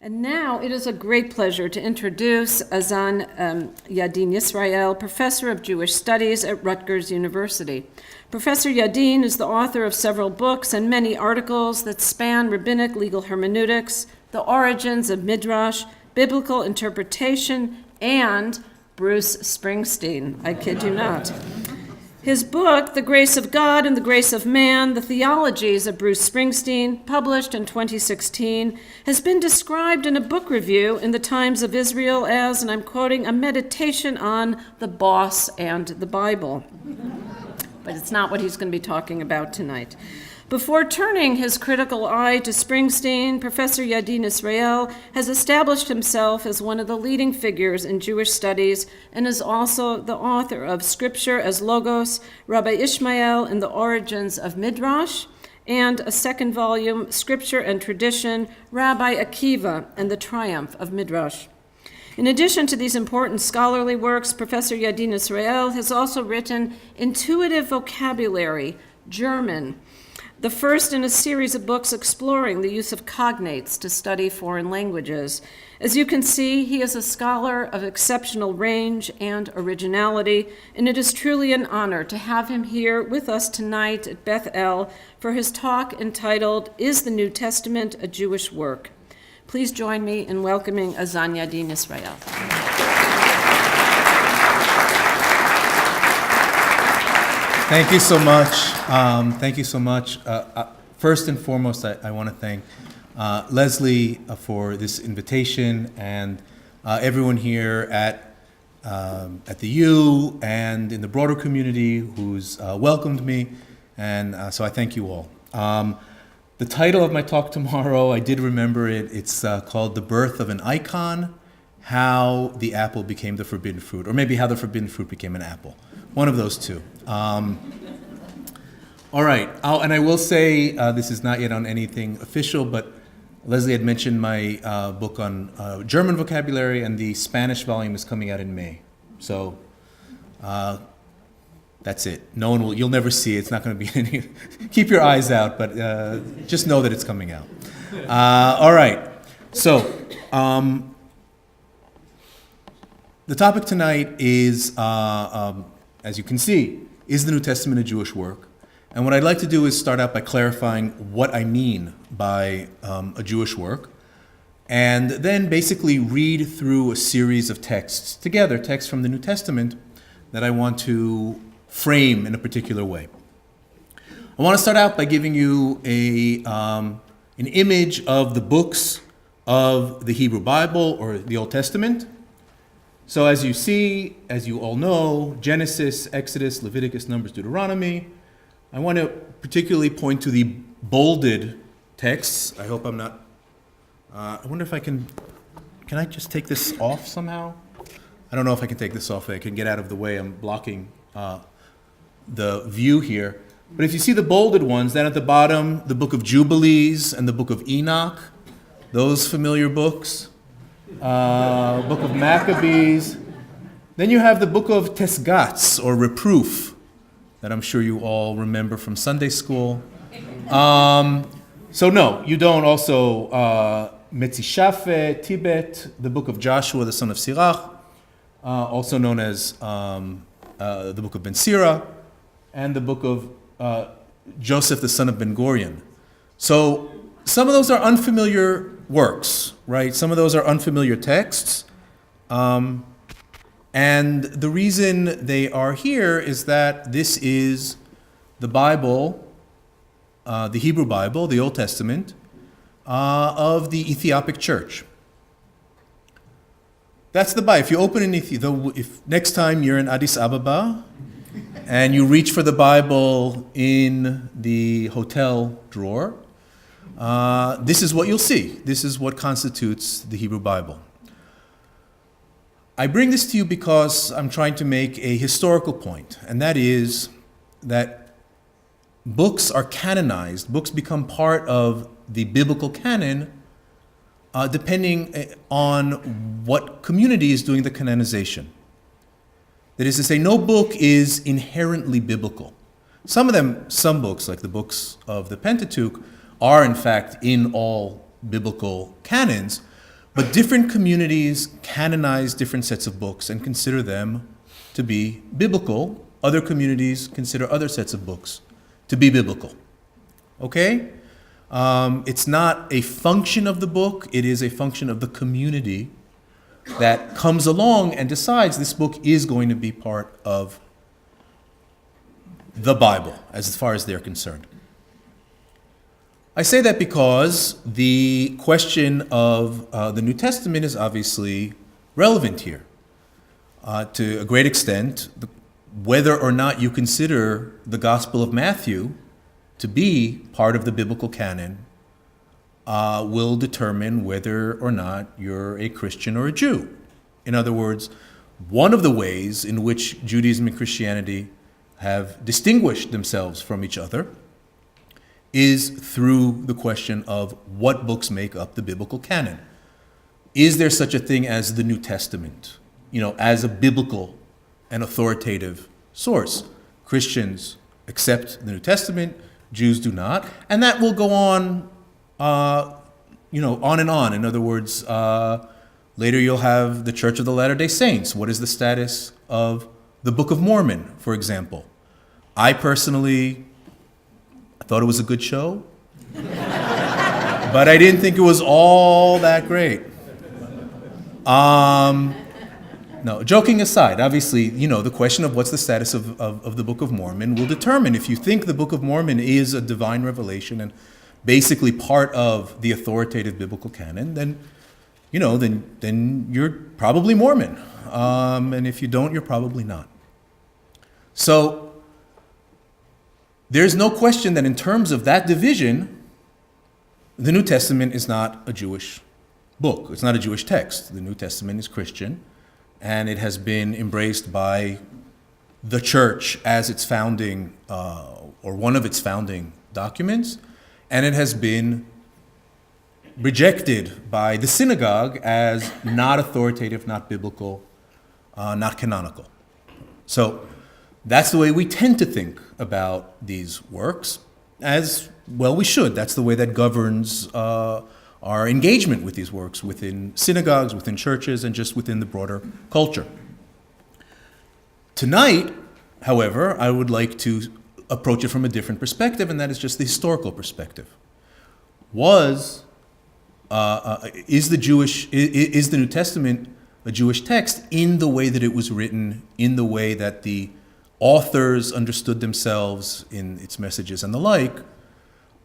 And now it is a great pleasure to introduce Azzan Yadin Yisrael, Professor of Jewish Studies at Rutgers University. Professor Yadin is the author of several books and many articles that span rabbinic legal hermeneutics, the origins of Midrash, biblical interpretation, and Bruce Springsteen. I kid you not. His book, The Grace of God and the Grace of Man, The Theologies of Bruce Springsteen, published in 2016, has been described in a book review in the Times of Israel as, and I'm quoting, a meditation on the boss and the Bible. But it's not what he's going to be talking about tonight. Before turning his critical eye to Springsteen, Professor Yadin Yisrael has established himself as one of the leading figures in Jewish studies and is also the author of Scripture as Logos, Rabbi Ishmael and the Origins of Midrash, and a second volume, Scripture and Tradition, Rabbi Akiva and the Triumph of Midrash. In addition to these important scholarly works, Professor Yadin Yisrael has also written Intuitive Vocabulary, German, the first in a series of books exploring the use of cognates to study foreign languages. As you can see, he is a scholar of exceptional range and originality, and it is truly an honor to have him here with us tonight at Beth El for his talk entitled, Is the New Testament a Jewish Work? Please join me in welcoming Azzan Yadin Yisrael. Thank you so much. First and foremost, I want to thank Leslie for this invitation and everyone here at the U and in the broader community who's welcomed me, and so I thank you all. The title of my talk tomorrow, I did remember it. It's called The Birth of an Icon, How the Apple Became the Forbidden Fruit, or maybe How the Forbidden Fruit Became an Apple. One of those two. All right, and I will say this is not yet on anything official, but Leslie had mentioned my book on German vocabulary, and the Spanish volume is coming out in May. So that's it. You'll never see it. It's not going to be any. Keep your eyes out, but just know that it's coming out. All right. So the topic tonight is, as you can see, is the New Testament a Jewish work? And what I'd like to do is start out by clarifying what I mean by a Jewish work, and then basically read through a series of texts together, texts from the New Testament that I want to frame in a particular way. I want to start out by giving you an image of the books of the Hebrew Bible or the Old Testament. So as you see, as you all know, Genesis, Exodus, Leviticus, Numbers, Deuteronomy. I want to particularly point to the bolded texts. I hope I'm not, I wonder if I can I just take this off somehow? I don't know if I can take this off. I can get out of the way. I'm blocking the view here. But if you see the bolded ones, then at the bottom, the book of Jubilees and the book of Enoch, those familiar books. Book of Maccabees. Then you have the book of Tesgats, or Reproof, that I'm sure you all remember from Sunday school. So no, you don't. Also, Metzishafe, Tibet, the book of Joshua, the son of Sirach, also known as the book of Ben Sira, and the book of Joseph, the son of Ben Gurion. So some of those are unfamiliar works, right? Some of those are unfamiliar texts. And the reason they are here is that this is the Bible, the Hebrew Bible, the Old Testament, of the Ethiopic church. That's the Bible. If you open in if next time you're in Addis Ababa and you reach for the Bible in the hotel drawer, this is what you'll see. This is what constitutes the Hebrew Bible. I bring this to you because I'm trying to make a historical point, and that is that books are canonized, books become part of the biblical canon depending on what community is doing the canonization. That is to say, no book is inherently biblical. Some books, like the books of the Pentateuch, are in fact in all biblical canons, But different communities canonize different sets of books and consider them to be biblical. Other communities consider other sets of books to be biblical. Okay? It's not a function of the book, it is a function of the community that comes along and decides this book is going to be part of the Bible, as far as they're concerned. I say that because the question of the New Testament is obviously relevant here. To a great extent, whether or not you consider the Gospel of Matthew to be part of the biblical canon will determine whether or not you're a Christian or a Jew. In other words, one of the ways in which Judaism and Christianity have distinguished themselves from each other is through the question of what books make up the biblical canon. Is there such a thing as the New Testament, as a biblical and authoritative source? Christians accept the New Testament, Jews do not, and that will go on, on and on. In other words, later you'll have the Church of the Latter-day Saints. What is the status of the Book of Mormon, for example? I personally thought it was a good show, but I didn't think it was all that great. No, joking aside, obviously, the question of what's the status of the Book of Mormon will determine. If you think the Book of Mormon is a divine revelation and basically part of the authoritative biblical canon, then you're probably Mormon. And if you don't, you're probably not. So there's no question that in terms of that division, the New Testament is not a Jewish book. It's not a Jewish text. The New Testament is Christian, and it has been embraced by the church as its founding, or one of its founding documents, and it has been rejected by the synagogue as not authoritative, not biblical, not canonical. So that's the way we tend to think about these works, as well we should. That's the way that governs our engagement with these works within synagogues, within churches, and just within the broader culture. Tonight, however, I would like to approach it from a different perspective, and that is just the historical perspective. Is the New Testament a Jewish text in the way that it was written, in the way that the authors understood themselves in its messages and the like?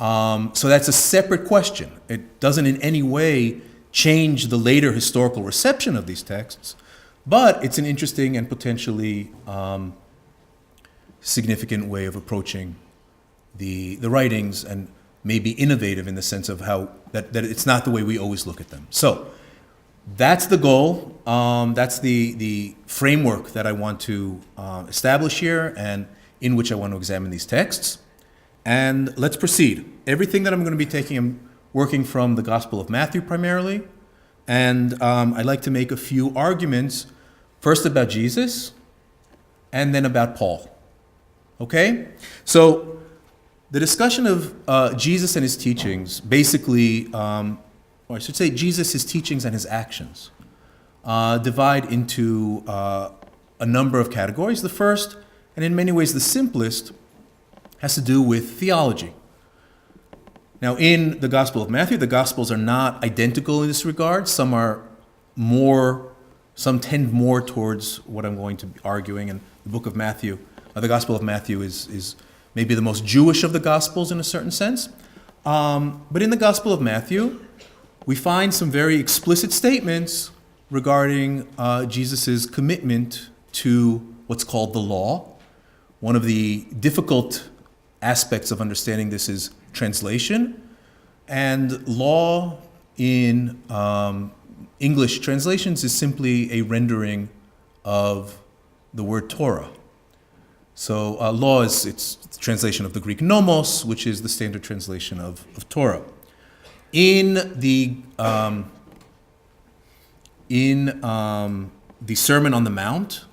So that's a separate question. It doesn't in any way change the later historical reception of these texts, but it's an interesting and potentially significant way of approaching the writings, and maybe innovative in the sense of how that it's not the way we always look at them. So that's the goal. That's the framework that I want to establish here, and in which I want to examine these texts. And let's proceed. Everything that I'm going to be taking, I'm working from the Gospel of Matthew primarily, and I'd like to make a few arguments, first about Jesus, and then about Paul. Okay? So the discussion of Jesus and his teachings, basically, or I should say Jesus, his teachings and his actions, divide into a number of categories. The first, and in many ways the simplest, has to do with theology. Now, in the Gospel of Matthew, the Gospels are not identical in this regard. Some tend more towards what I'm going to be arguing, and the book of Matthew, the Gospel of Matthew is maybe the most Jewish of the Gospels in a certain sense. But in the Gospel of Matthew, we find some very explicit statements regarding Jesus' commitment to what's called the law. One of the difficult aspects of understanding this is translation. And law in English translations is simply a rendering of the word Torah. So law is its translation of the Greek nomos, which is the standard translation of Torah. In the Sermon on the Mount,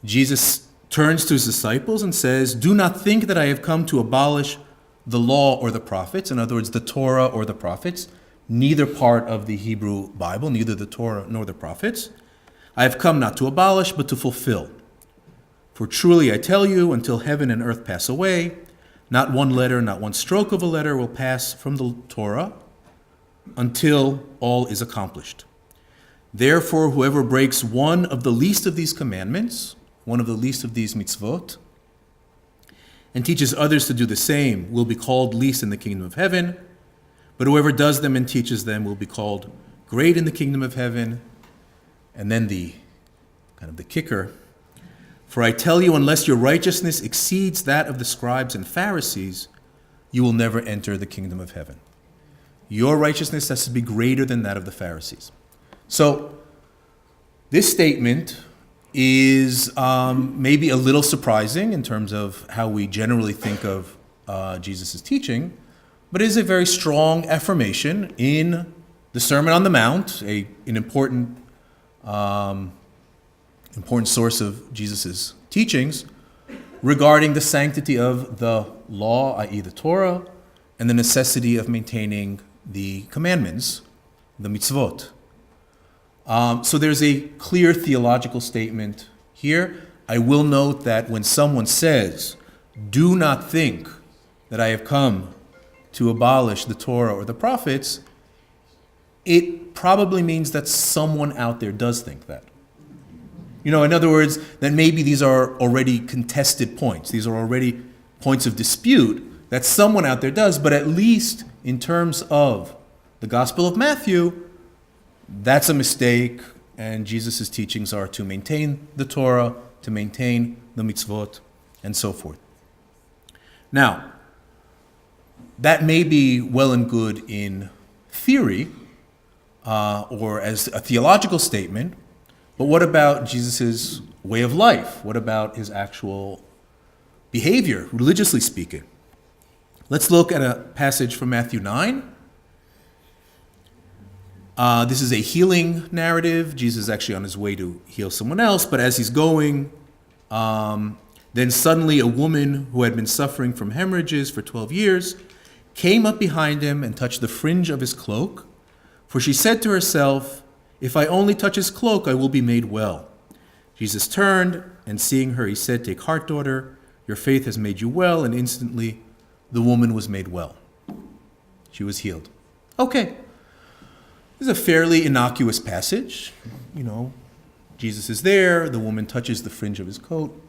Jesus turns to his disciples and says, "Do not think that I have come to abolish the law or the prophets," in other words, the Torah or the prophets, neither part of the Hebrew Bible, neither the Torah nor the prophets. I have come not to abolish, but to fulfill. For truly I tell you, until heaven and earth pass away, not one letter, not one stroke of a letter will pass from the Torah until all is accomplished. Therefore, whoever breaks one of the least of these commandments, one of the least of these mitzvot, and teaches others to do the same will be called least in the kingdom of heaven, but whoever does them and teaches them will be called great in the kingdom of heaven. And then the kicker, for I tell you, unless your righteousness exceeds that of the scribes and Pharisees, you will never enter the kingdom of heaven. Your righteousness has to be greater than that of the Pharisees. So this statement is maybe a little surprising in terms of how we generally think of Jesus' teaching, but it is a very strong affirmation in the Sermon on the Mount, an important source of Jesus' teachings regarding the sanctity of the law, i.e. the Torah, and the necessity of maintaining the commandments, the mitzvot. So there's a clear theological statement here. I will note that when someone says, do not think that I have come to abolish the Torah or the prophets, it probably means that someone out there does think that. In other words, that maybe these are already contested points. These are already points of dispute that someone out there does, but at least in terms of the Gospel of Matthew, that's a mistake, and Jesus' teachings are to maintain the Torah, to maintain the mitzvot, and so forth. Now, that may be well and good in theory, or as a theological statement, but what about Jesus' way of life? What about his actual behavior, religiously speaking? Let's look at a passage from Matthew 9. This is a healing narrative. Jesus is actually on his way to heal someone else, but as he's going, then suddenly a woman who had been suffering from hemorrhages for 12 years came up behind him and touched the fringe of his cloak. For she said to herself, if I only touch his cloak, I will be made well. Jesus turned, and seeing her, he said, take heart, daughter, your faith has made you well. And instantly the woman was made well. She was healed. Okay. This is a fairly innocuous passage. Jesus is there. The woman touches the fringe of his coat,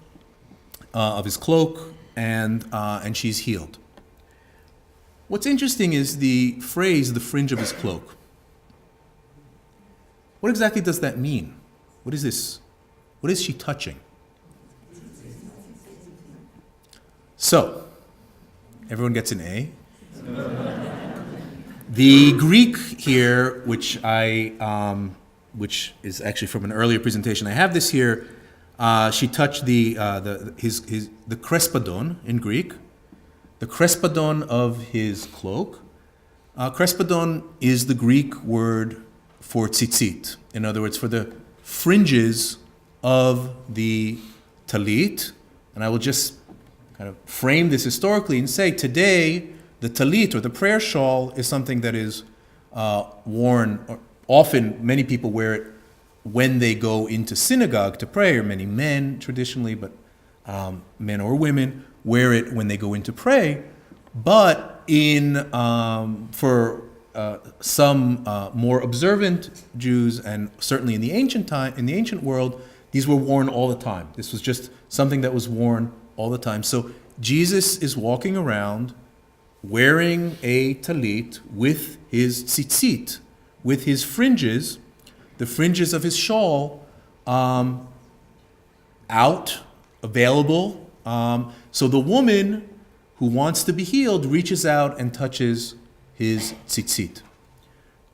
of his cloak, and she's healed. What's interesting is the phrase, the fringe of his cloak. What exactly does that mean? What is this? What is she touching? So, everyone gets an A. The Greek here, which is actually from an earlier presentation, I have this here. She touched the crespadon in Greek, the crespadon of his cloak. Crespadon is the Greek word for tzitzit. In other words, for the fringes of the talit. And I will just kind of frame this historically and say today the talit, or the prayer shawl, is something that is worn, or often many people wear it when they go into synagogue to pray, or many men traditionally, but men or women wear it when they go in to pray. But for some more observant Jews, and certainly in the ancient world, these were worn all the time. This was just something that was worn all the time. So Jesus is walking around wearing a talit with his tzitzit, with his fringes, the fringes of his shawl, out, available. So the woman who wants to be healed reaches out and touches his tzitzit,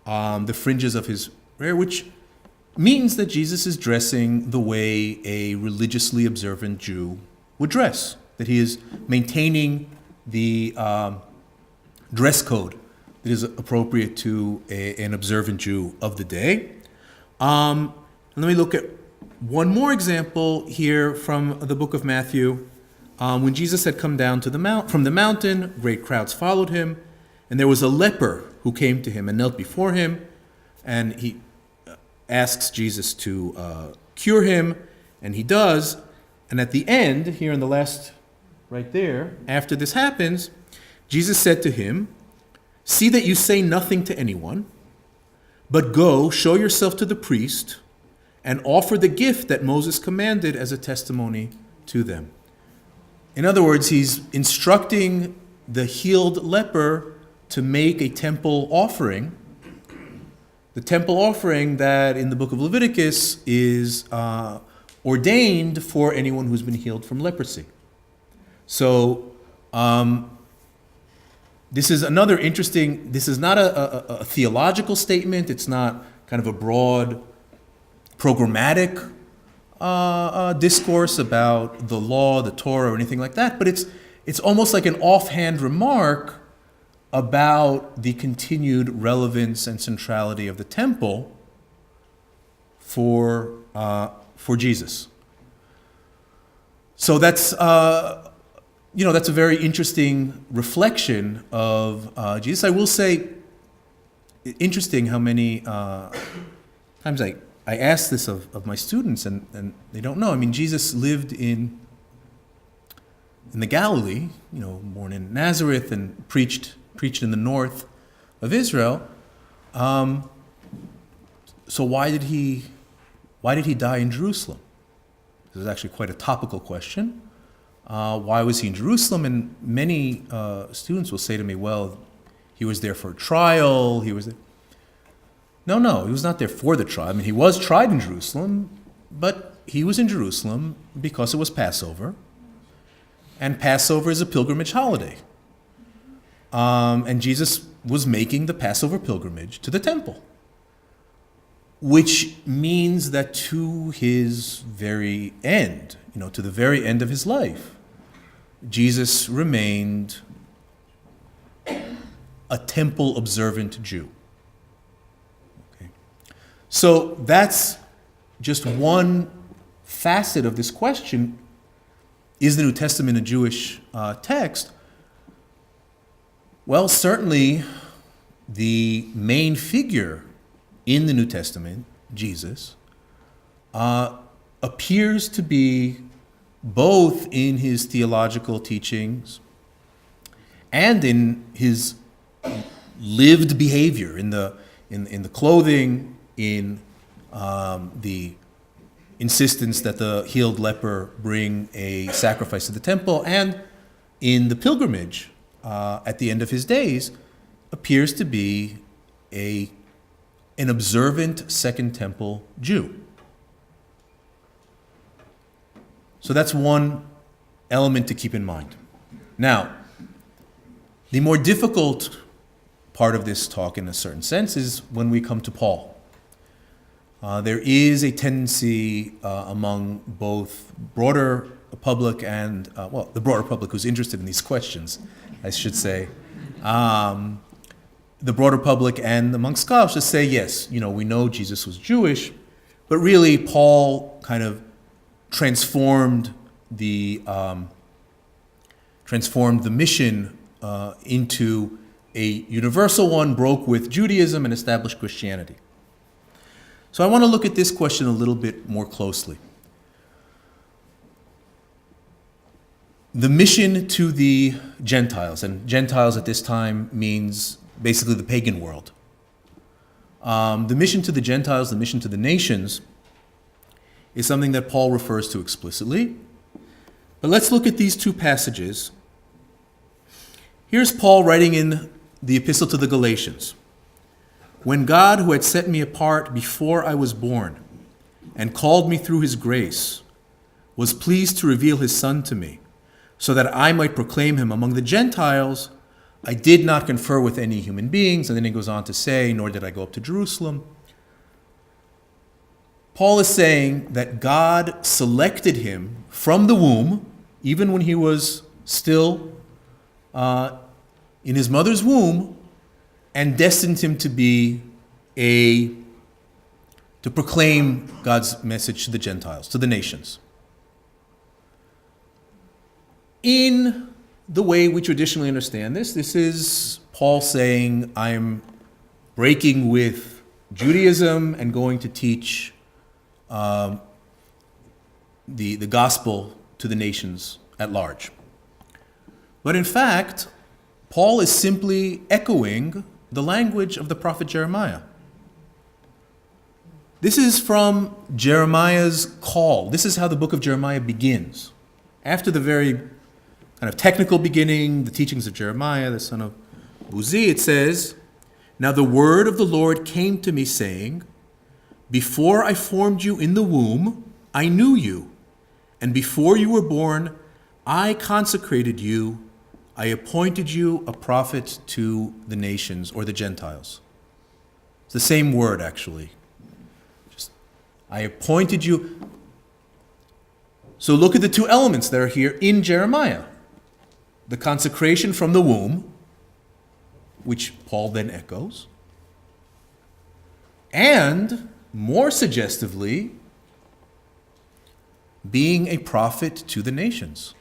the fringes of his hair, which means that Jesus is dressing the way a religiously observant Jew would dress, that he is maintaining the dress code that is appropriate to an observant Jew of the day. Let me look at one more example here from the book of Matthew. When Jesus had come down from the mountain, great crowds followed him, and there was a leper who came to him and knelt before him, and he asks Jesus to cure him, and he does. And at the end, here in the last, right there, after this happens, Jesus said to him, "See that you say nothing to anyone, but go, show yourself to the priest, and offer the gift that Moses commanded as a testimony to them." In other words, he's instructing the healed leper to make a temple offering. The temple offering that in the book of Leviticus is ordained for anyone who's been healed from leprosy. So this is another interesting, this is not a theological statement. It's not kind of a broad programmatic discourse about the law, the Torah, or anything like that, but it's almost like an offhand remark about the continued relevance and centrality of the temple for Jesus. So that's that's a very interesting reflection of Jesus. I will say, interesting how many times I ask this of my students, and they don't know. I mean, Jesus lived in the Galilee, born in Nazareth, and preached in the north of Israel. So why did he die in Jerusalem? This is actually quite a topical question. Why was he in Jerusalem? And many students will say to me, well, he was there for a trial. He was there. No, he was not there for the trial. I mean, he was tried in Jerusalem, but he was in Jerusalem because it was Passover. And Passover is a pilgrimage holiday. And Jesus was making the Passover pilgrimage to the temple, which means that to his very end, to the very end of his life, Jesus remained a temple-observant Jew. Okay. So that's just one facet of this question. Is the New Testament a Jewish text? Well, certainly the main figure in the New Testament, Jesus, appears to be both in his theological teachings and in his lived behavior, in the clothing, in the insistence that the healed leper bring a sacrifice to the temple, and in the pilgrimage at the end of his days, appears to be an observant Second Temple Jew. So that's one element to keep in mind. Now, the more difficult part of this talk, in a certain sense, is when we come to Paul. There is a tendency among both broader public and, the broader public who's interested in these questions, I should say, the broader public and among scholars to say, yes, we know Jesus was Jewish, but really Paul kind of transformed the mission into a universal one, broke with Judaism and established Christianity. So I want to look at this question a little bit more closely. The mission to the Gentiles, and Gentiles at this time means basically the pagan world. The mission to the Gentiles, the mission to the nations, is something that Paul refers to explicitly. But let's look at these two passages. Here's Paul writing in the Epistle to the Galatians. When God, who had set me apart before I was born and called me through his grace, was pleased to reveal his Son to me, so that I might proclaim him among the Gentiles, I did not confer with any human beings. And then he goes on to say, nor did I go up to Jerusalem. Paul is saying that God selected him from the womb, even when he was still in his mother's womb, and destined him to be to proclaim God's message to the Gentiles, to the nations. In the way we traditionally understand this is Paul saying, I'm breaking with Judaism and going to teach the gospel to the nations at large. But in fact, Paul is simply echoing the language of the prophet Jeremiah. This is from Jeremiah's call. This is how the book of Jeremiah begins. After the very kind of technical beginning, the teachings of Jeremiah, the son of Buzi, it says, "Now the word of the Lord came to me, saying, Before I formed you in the womb, I knew you, and before you were born, I consecrated you. I appointed you a prophet to the nations," or the Gentiles. It's the same word, actually. I appointed you. So look at the two elements that are here in Jeremiah. The consecration from the womb, which Paul then echoes, and, more suggestively, being a prophet to the nations.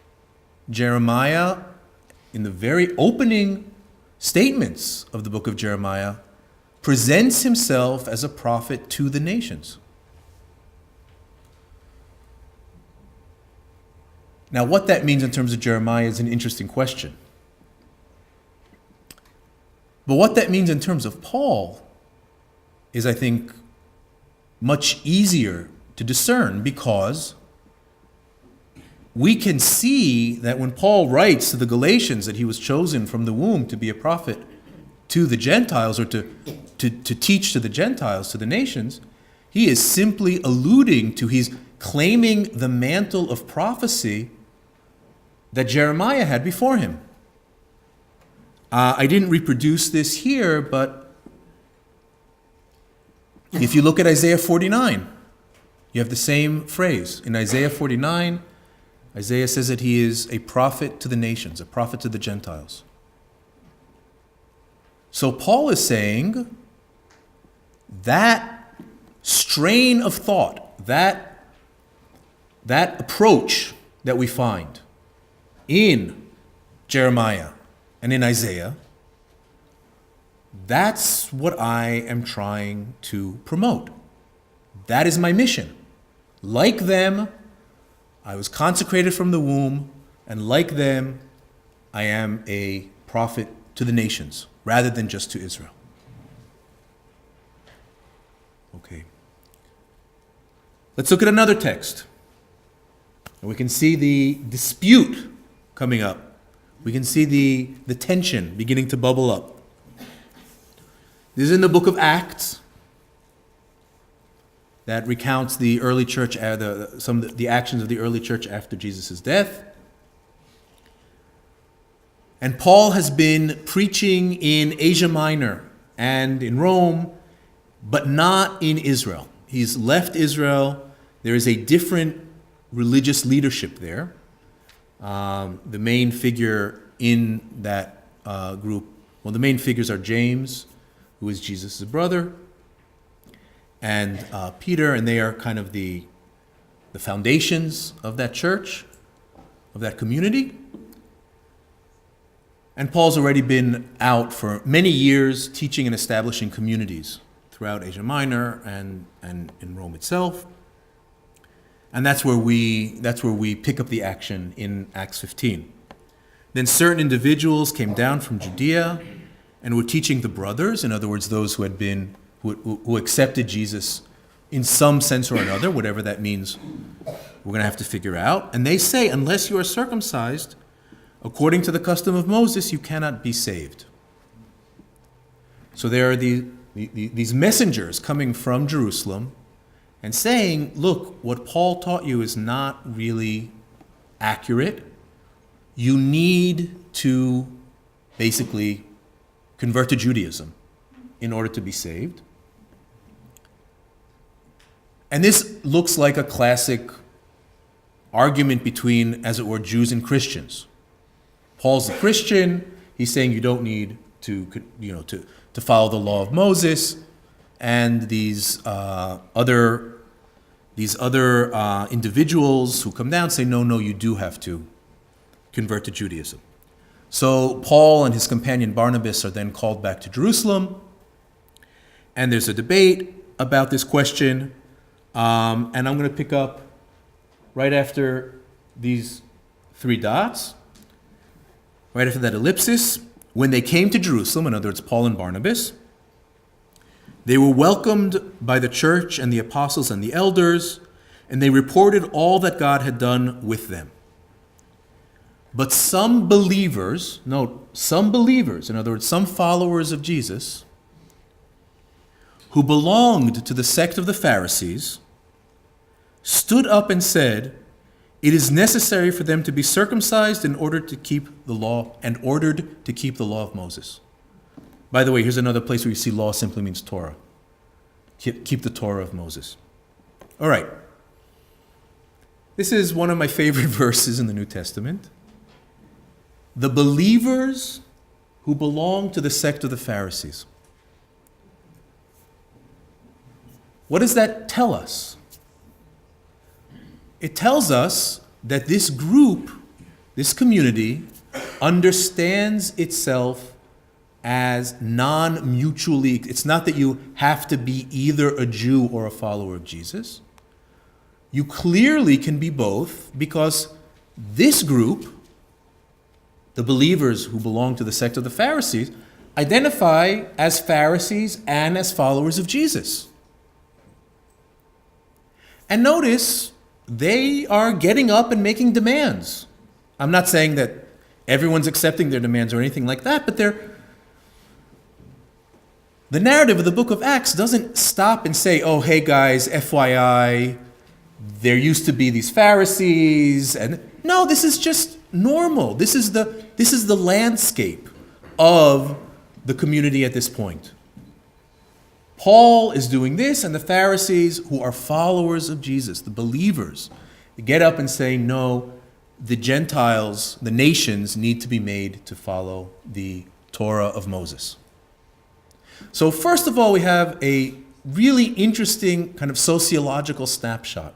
Jeremiah, in the very opening statements of the book of Jeremiah, presents himself as a prophet to the nations. Now, what that means in terms of Jeremiah is an interesting question. But what that means in terms of Paul is, I think, much easier to discern, because we can see that when Paul writes to the Galatians that he was chosen from the womb to be a prophet to the Gentiles, or to teach to the Gentiles, to the nations, he is simply alluding to, he's claiming the mantle of prophecy that Jeremiah had before him. I didn't reproduce this here, but if you look at Isaiah 49, you have the same phrase. In Isaiah 49, Isaiah says that he is a prophet to the nations, a prophet to the Gentiles. So Paul is saying that strain of thought, that approach that we find in Jeremiah and in Isaiah, that's what I am trying to promote. That is my mission. Like them, I was consecrated from the womb, and like them, I am a prophet to the nations, rather than just to Israel. Okay. Let's look at another text. And we can see the dispute coming up. We can see the tension beginning to bubble up. This is in the book of Acts, that recounts the early church, some of the actions of the early church after Jesus' death. And Paul has been preaching in Asia Minor and in Rome, but not in Israel. He's left Israel. There is a different religious leadership there. The main figure in that group, well, the main figures are James, who is Jesus' brother, and Peter, and they are kind of the foundations of that church, of that community. And Paul's already been out for many years teaching and establishing communities throughout Asia Minor and in Rome itself. And that's where we pick up the action in Acts 15. Then certain individuals came down from Judea and were teaching the brothers, in other words, those who accepted Jesus in some sense or another, whatever that means, we're going to have to figure out. And they say, unless you are circumcised according to the custom of Moses, you cannot be saved. So there are these messengers coming from Jerusalem and saying, look, what Paul taught you is not really accurate. You need to basically convert to Judaism in order to be saved. And this looks like a classic argument between, as it were, Jews and Christians. Paul's a Christian. He's saying you don't need to follow the law of Moses. And these other individuals who come down say, no, you do have to convert to Judaism. So Paul and his companion Barnabas are then called back to Jerusalem, And there's a debate about this question. And I'm going to pick up right after these three dots, right after that ellipsis. When they came to Jerusalem, in other words, Paul and Barnabas, they were welcomed by the church and the apostles and the elders, and they reported all that God had done with them. But some believers, note, some believers, in other words, some followers of Jesus, who belonged to the sect of the Pharisees, stood up and said, "It is necessary for them to be circumcised in order to keep the law, and ordered to keep the law of Moses." By the way, here's another place where you see law simply means Torah. Keep the Torah of Moses. All right. This is one of my favorite verses in the New Testament. The believers who belong to the sect of the Pharisees. What does that tell us? It tells us that this group, this community, understands itself as non-mutually. It's not that you have to be either a Jew or a follower of Jesus. You clearly can be both, because this group, the believers who belong to the sect of the Pharisees, identify as Pharisees and as followers of Jesus. And notice, they are getting up and making demands. I'm not saying that everyone's accepting their demands or anything like that, but the narrative of the book of Acts doesn't stop and say, "Oh, hey guys, FYI, there used to be these Pharisees," and no, this is just normal. This is the landscape of the community at this point. Paul is doing this, and the Pharisees, who are followers of Jesus, the believers, get up and say, "No, the Gentiles, the nations, need to be made to follow the Torah of Moses." So first of all, we have a really interesting kind of sociological snapshot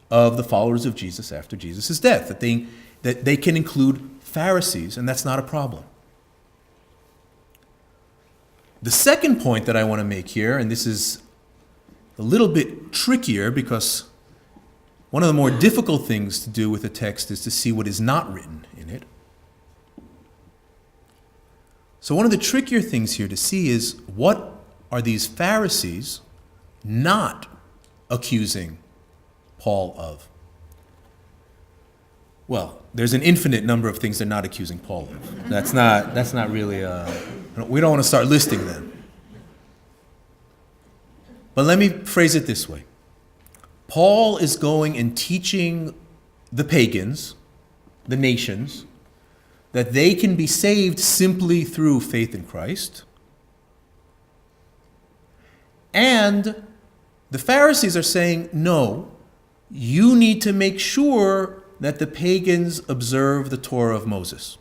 of the followers of Jesus after Jesus' death, that they can include Pharisees, and that's not a problem. The second point that I want to make here, and this is a little bit trickier because one of the more difficult things to do with a text is to see what is not written in it. So one of the trickier things here to see is, what are these Pharisees not accusing Paul of? Well, there's an infinite number of things they're not accusing Paul of. That's not really, we don't want to start listing them. But let me phrase it this way. Paul is going and teaching the pagans, the nations, that they can be saved simply through faith in Christ. And the Pharisees are saying, no, you need to make sure that the pagans observe the Torah of Moses.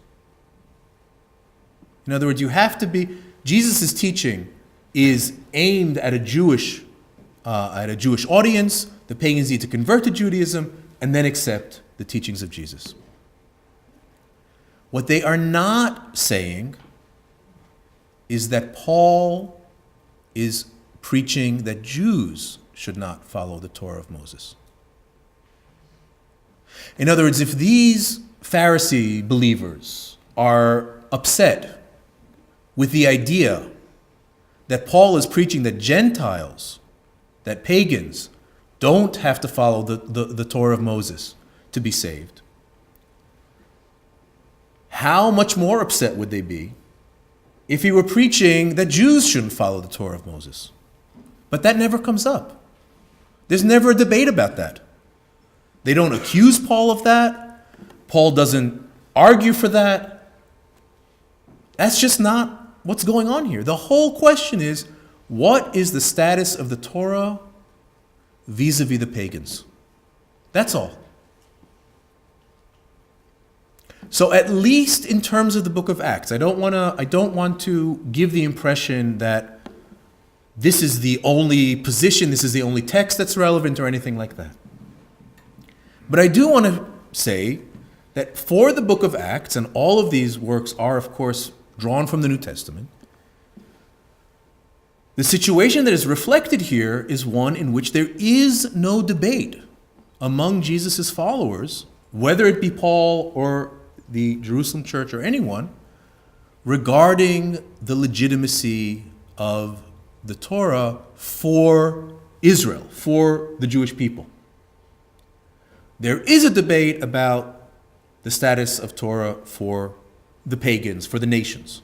In other words, you have to be, Jesus' teaching is aimed at a Jewish audience. The pagans need to convert to Judaism and then accept the teachings of Jesus. What they are not saying is that Paul is preaching that Jews should not follow the Torah of Moses. In other words, if these Pharisee believers are upset with the idea that Paul is preaching that Gentiles, that pagans, don't have to follow the Torah of Moses to be saved, how much more upset would they be if he were preaching that Jews shouldn't follow the Torah of Moses? But that never comes up. There's never a debate about that. They don't accuse Paul of that. Paul doesn't argue for that. That's just not what's going on here. The whole question is, what is the status of the Torah vis-a-vis the pagans? That's all. So at least in terms of the book of Acts, I don't want to give the impression that this is the only position, this is the only text that's relevant or anything like that. But I do want to say that for the book of Acts, and all of these works are, of course, drawn from the New Testament, The situation that is reflected here is one in which there is no debate among Jesus' followers, whether it be Paul or the Jerusalem church or anyone, regarding the legitimacy of the Torah for Israel, for the Jewish people. There is a debate about the status of Torah for the pagans, for the nations,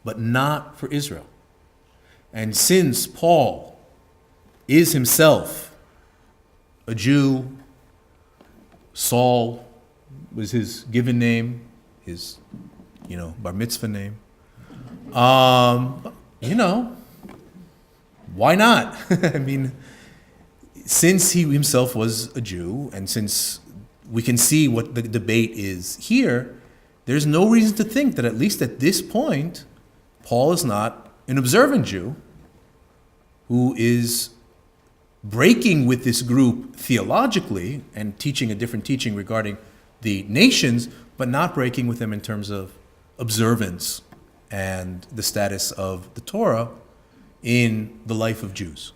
but not for Israel. And since Paul is himself a Jew, Saul was his given name, his, bar mitzvah name, why not? I mean, since he himself was a Jew, and since we can see what the debate is here, there's no reason to think that at least at this point, Paul is not an observant Jew who is breaking with this group theologically and teaching a different teaching regarding the nations, but not breaking with them in terms of observance and the status of the Torah in the life of Jews.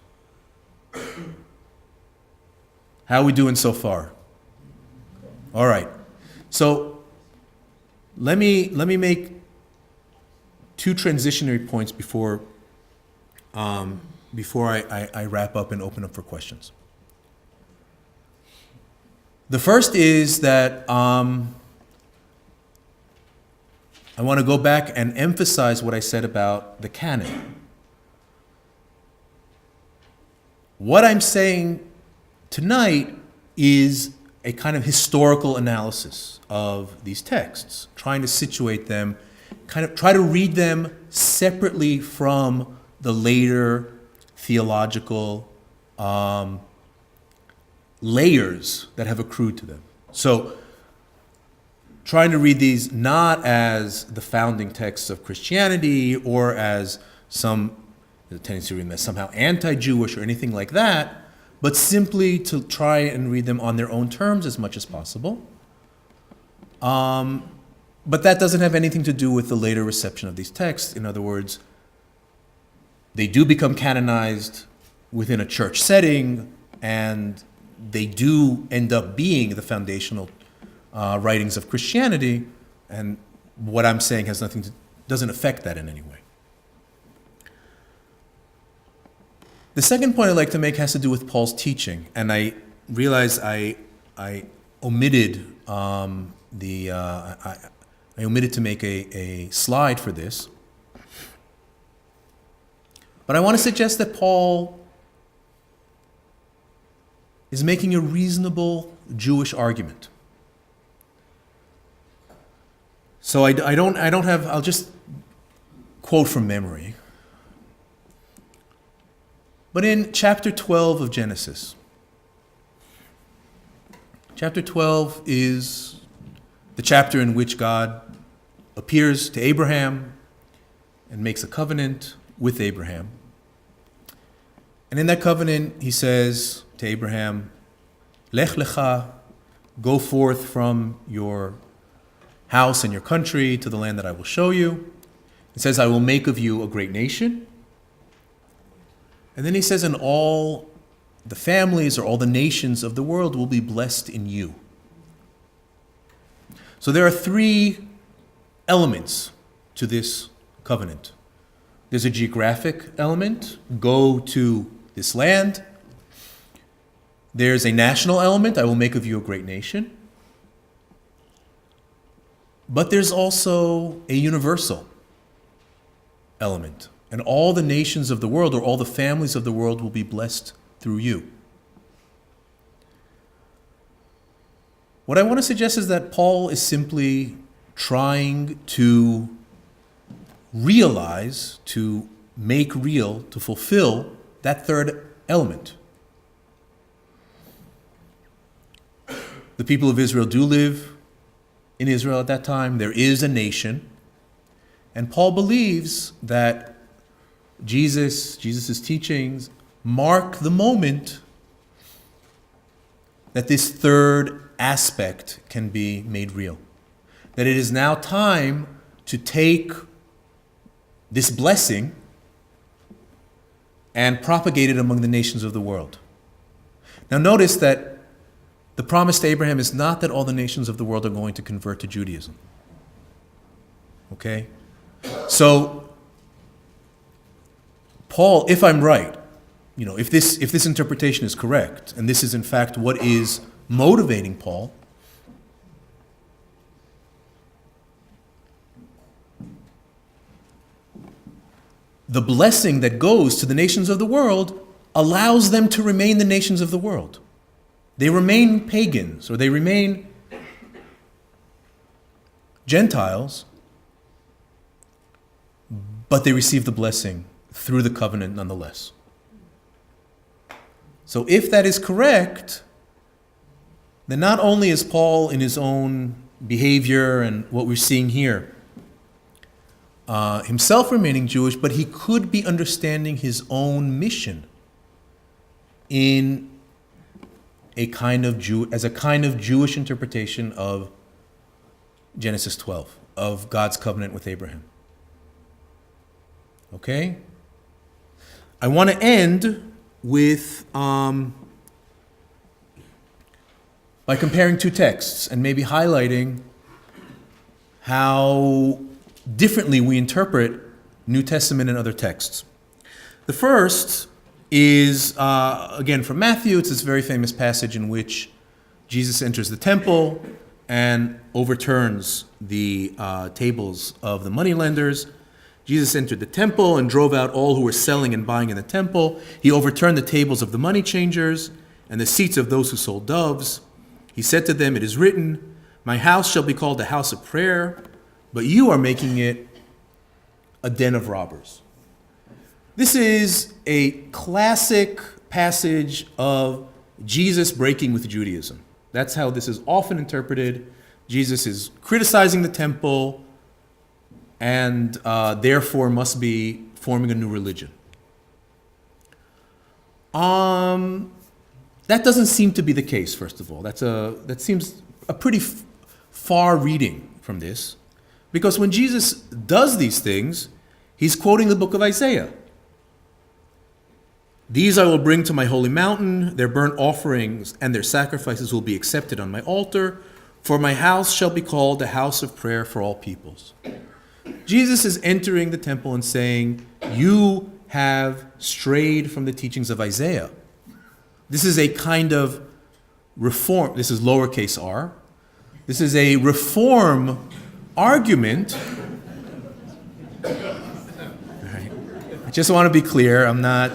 How are we doing so far? All right. So let me make two transitionary points before I wrap up and open up for questions. The first is that I want to go back and emphasize what I said about the Canon. What I'm saying tonight is a kind of historical analysis of these texts, trying to situate them, kind of try to read them separately from the later theological layers that have accrued to them. So, trying to read these not as the founding texts of Christianity or as the tendency to read them as somehow anti-Jewish or anything like that, but simply to try and read them on their own terms as much as possible. But that doesn't have anything to do with the later reception of these texts. In other words, they do become canonized within a church setting, and they do end up being the foundational writings of Christianity, and what I'm saying doesn't affect that in any way. The second point I'd like to make has to do with Paul's teaching, and I realize I omitted I omitted to make a slide for this, but I want to suggest that Paul is making a reasonable Jewish argument. So I'll just quote from memory. But in chapter 12 of Genesis, chapter 12 is the chapter in which God appears to Abraham and makes a covenant with Abraham. And in that covenant, he says to Abraham, Lech lecha, go forth from your house and your country to the land that I will show you. It says, I will make of you a great nation. And then he says, and all the families or all the nations of the world will be blessed in you. So there are three elements to this covenant. There's a geographic element, go to this land. There's a national element, I will make of you a great nation. But there's also a universal element. And all the nations of the world, or all the families of the world, will be blessed through you. What I want to suggest is that Paul is simply trying to realize, to make real, to fulfill that third element. The people of Israel do live in Israel at that time. There is a nation. And Paul believes that Jesus' teachings mark the moment that this third aspect can be made real. That it is now time to take this blessing and propagate it among the nations of the world. Now notice that the promise to Abraham is not that all the nations of the world are going to convert to Judaism. Okay? So, Paul, if I'm right, if this interpretation is correct, and this is in fact what is motivating Paul, the blessing that goes to the nations of the world allows them to remain the nations of the world. They remain pagans, or they remain Gentiles, but they receive the blessing through the covenant nonetheless. So if that is correct, then not only is Paul in his own behavior and what we're seeing here, himself remaining Jewish, but he could be understanding his own mission in a kind of Jewish interpretation of Genesis 12, of God's covenant with Abraham. Okay? I want to end with by comparing two texts and maybe highlighting how differently we interpret New Testament and other texts. The first is, again, from Matthew. It's this very famous passage in which Jesus enters the temple and overturns the tables of the moneylenders. Jesus entered the temple and drove out all who were selling and buying in the temple. He overturned the tables of the money changers and the seats of those who sold doves. He said to them, "It is written, 'My house shall be called a house of prayer,' but you are making it a den of robbers." This is a classic passage of Jesus breaking with Judaism. That's how this is often interpreted. Jesus is criticizing the temple and therefore must be forming a new religion. That doesn't seem to be the case, first of all. That seems a pretty far reading from this. Because when Jesus does these things, he's quoting the book of Isaiah. "These I will bring to my holy mountain, their burnt offerings and their sacrifices will be accepted on my altar, for my house shall be called a house of prayer for all peoples." Jesus is entering the temple and saying, "You have strayed from the teachings of Isaiah." This is a kind of reform. This is lowercase r. This is a reform argument. Right. I just want to be clear. I'm not,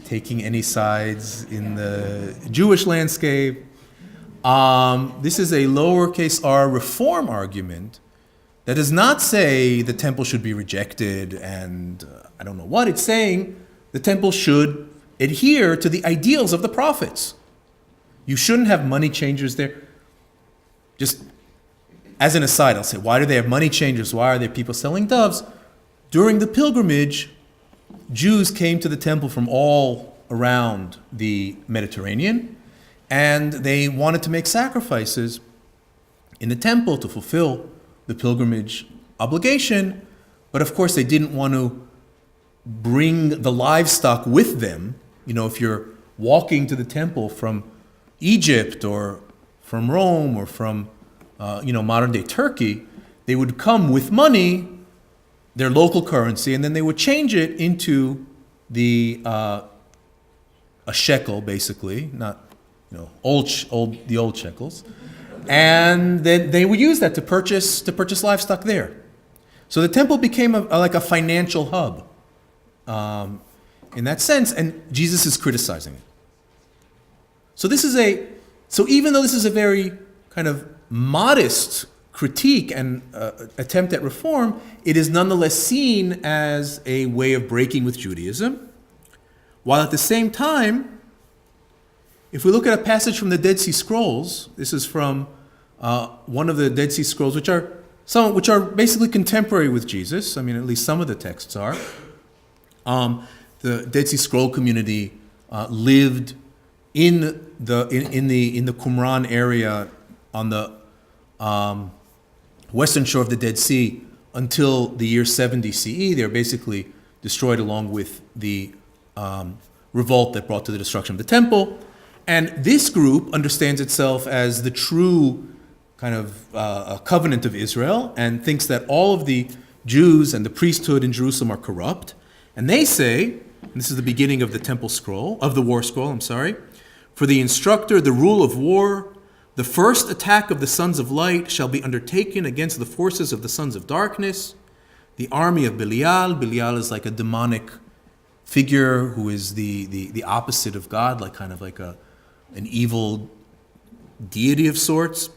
taking any sides in the Jewish landscape. This is a lowercase r reform argument that does not say the temple should be rejected and I don't know what. It's saying the temple should adhere to the ideals of the prophets. You shouldn't have money changers there. Just as an aside, I'll say, why do they have money changers? Why are there people selling doves? During the pilgrimage, Jews came to the temple from all around the Mediterranean, and they wanted to make sacrifices in the temple to fulfill the pilgrimage obligation, but of course they didn't want to bring the livestock with them. If you're walking to the temple from Egypt or from Rome or from modern-day Turkey, they would come with money, their local currency, and then they would change it into a shekel, basically, not the old shekels, and then they would use that to purchase livestock there. So the temple became like a financial hub in that sense, and Jesus is criticizing it. So even though this is a very kind of modest critique and attempt at reform, it is nonetheless seen as a way of breaking with Judaism, while at the same time, if we look at a passage from the Dead Sea Scrolls, this is from one of the Dead Sea Scrolls, which are basically contemporary with Jesus. I mean, at least some of the texts are. The Dead Sea Scroll community lived in the Qumran area on the western shore of the Dead Sea until the year 70 CE. They're basically destroyed along with the revolt that brought to the destruction of the temple. And this group understands itself as the true kind of covenant of Israel and thinks that all of the Jews and the priesthood in Jerusalem are corrupt. And they say, and this is the beginning of the temple scroll, of the war scroll, for the instructor, the rule of war, the first attack of the sons of light shall be undertaken against the forces of the sons of darkness, the army of Belial. Belial is like a demonic figure who is the opposite of God, like kind of like an evil deity of sorts.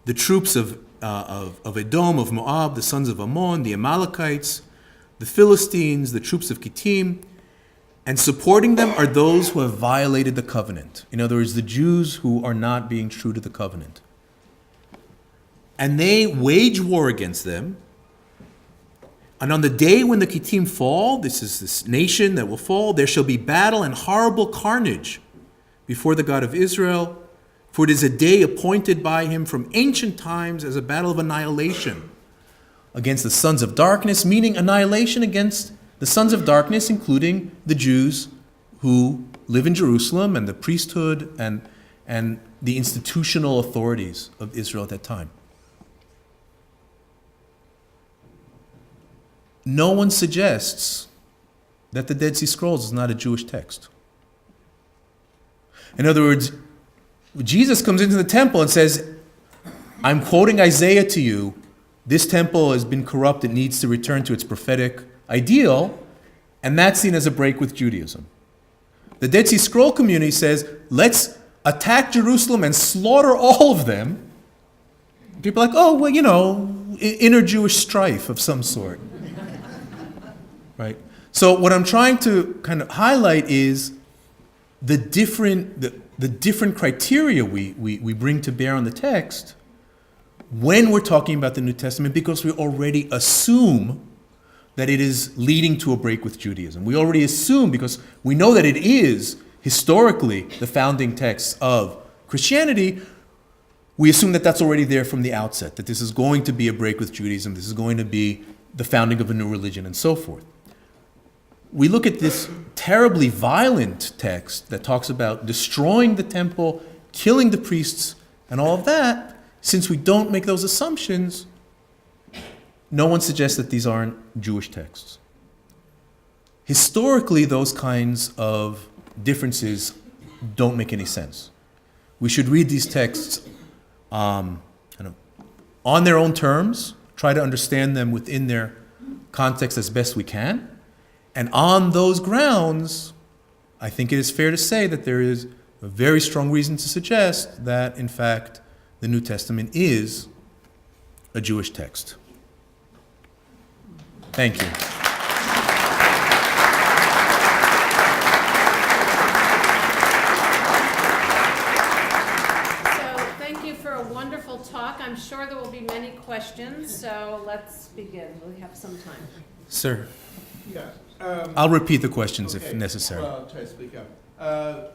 The troops of Edom, of Moab, the sons of Ammon, the Amalekites, the Philistines, the troops of Kittim, and supporting them are those who have violated the covenant. In other words, the Jews who are not being true to the covenant. And they wage war against them. And on the day when the Kittim fall, this is this nation that will fall, there shall be battle and horrible carnage before the God of Israel. For it is a day appointed by him from ancient times as a battle of annihilation against the sons of darkness, meaning annihilation against the sons of darkness, including the Jews who live in Jerusalem and the priesthood and the institutional authorities of Israel at that time. No one suggests that the Dead Sea Scrolls is not a Jewish text. In other words, Jesus comes into the temple and says, I'm quoting Isaiah to you. This temple has been corrupt. It needs to return to its prophetic ideal. And that's seen as a break with Judaism. The Dead Sea Scroll community says, let's attack Jerusalem and slaughter all of them. People are like, oh, well, inner Jewish strife of some sort. Right? So what I'm trying to kind of highlight is the different criteria we bring to bear on the text when we're talking about the New Testament, because we already assume that it is leading to a break with Judaism. We already assume, because we know that it is historically the founding text of Christianity, we assume that that's already there from the outset, that this is going to be a break with Judaism, this is going to be the founding of a new religion, and so forth. We look at this terribly violent text that talks about destroying the temple, killing the priests, and all of that. Since we don't make those assumptions, no one suggests that these aren't Jewish texts. Historically, those kinds of differences don't make any sense. We should read these texts kind of on their own terms, try to understand them within their context as best we can. And on those grounds, I think it is fair to say that there is a very strong reason to suggest that, in fact, the New Testament is a Jewish text. Thank you. So thank you for a wonderful talk. I'm sure there will be many questions, so let's begin. We have some time. Sir, Yeah. I'll repeat the questions if Okay. necessary. Well, I'll try to speak up. I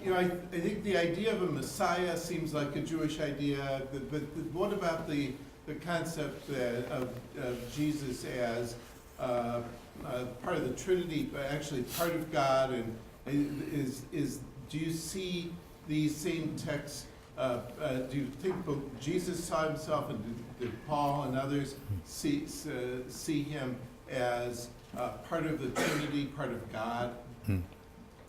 think the idea of a Messiah seems like a Jewish idea, but what about the concept of Jesus as part of the Trinity, but actually part of God, and do you see these same texts? Do you think both Jesus saw himself, and did Paul and others see him as part of the Trinity, part of God?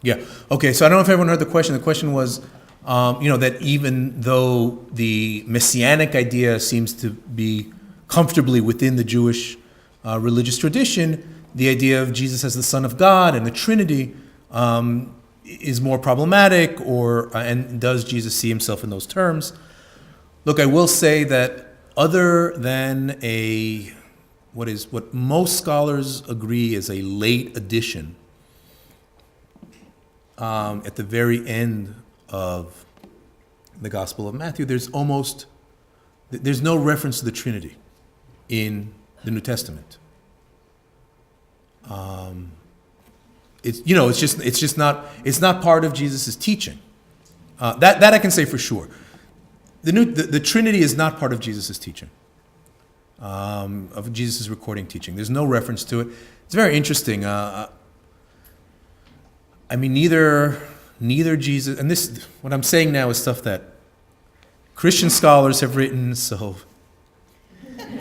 Yeah. Okay. So I don't know if everyone heard the question. The question was, that even though the messianic idea seems to be comfortably within the Jewish religious tradition, the idea of Jesus as the Son of God and the Trinity is more problematic, and does Jesus see himself in those terms? Look, I will say that other than what most scholars agree is a late addition at the very end of the Gospel of Matthew, there's no reference to the Trinity in the New Testament. It's not part of Jesus' teaching. That I can say for sure. The Trinity is not part of Jesus' teaching, of Jesus' recording teaching. There's no reference to it. It's very interesting. I mean, neither Jesus, and this, what I'm saying now is stuff that Christian scholars have written, so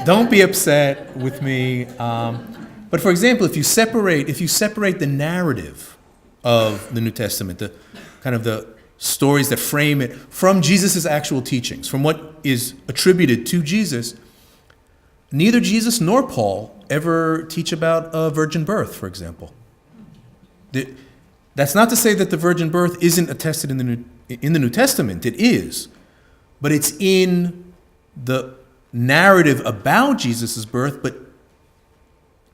don't be upset with me. But for example, if you separate the narrative of the New Testament, the kind of the stories that frame it from Jesus' actual teachings, from what is attributed to Jesus, neither Jesus nor Paul ever teach about a virgin birth, for example. That's not to say that the virgin birth isn't attested in the New Testament. It is. But it's in the narrative about Jesus' birth, but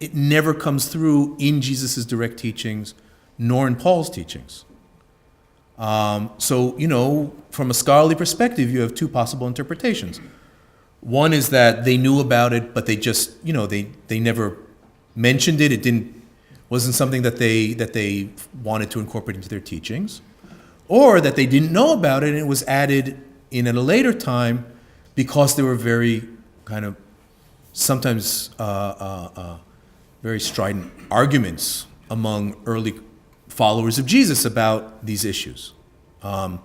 it never comes through in Jesus' direct teachings, nor in Paul's teachings. So, from a scholarly perspective, you have two possible interpretations. One is that they knew about it, but they just, they never mentioned it. It wasn't something that they wanted to incorporate into their teachings. Or that they didn't know about it and it was added in at a later time because there were very kind of sometimes very strident arguments among early followers of Jesus about these issues. And